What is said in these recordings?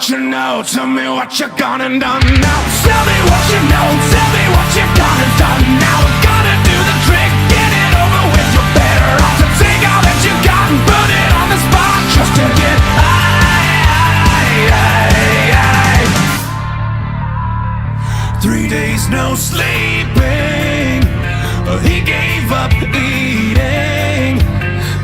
what you know, tell me what you gone and done now. Tell me what you know, tell me what you gone and done now. We're gonna do the trick, get it over with. You're better off to take all that you got and put it on the spot just to get high. 3 days no sleeping, he gave up eating.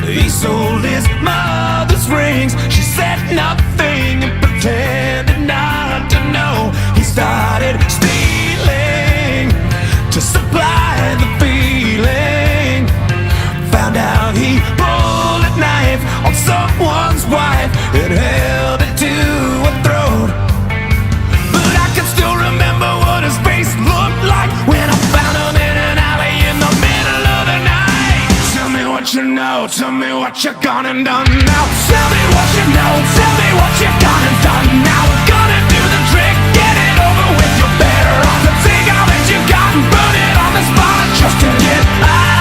He sold his mother's rings. She said nothing and pretended not to know. He started stealing to supply the feeling. Found out he pulled a knife on someone's wife and held it to her throat. But I can still remember what his face looked like when I found him in an alley in the middle of the night. Tell me what you know, tell me what you gone and done now. Tell me what you know, tell me what you gone and done now. We're gonna do the trick, get it over with. You're better off to take all that you got and put it on the spot just to get high.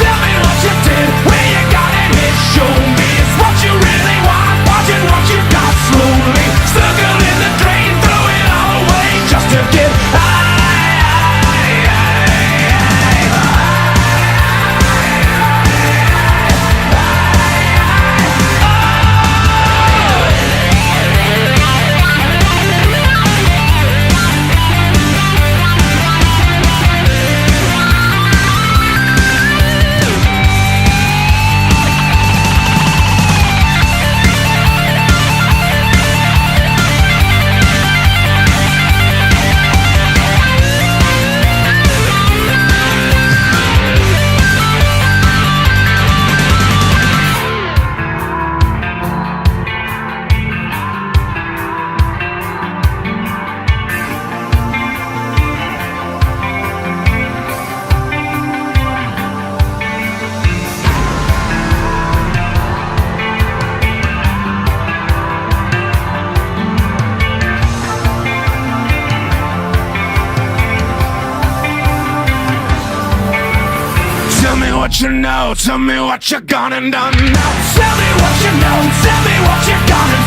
Tell me what you did, where you got it hit. Show me it's what you really want, watching what you got slowly. Circle in the drain, throw it all away just to get high. What you know, tell me what you gone and done now. Tell me what you know, tell me what you gone and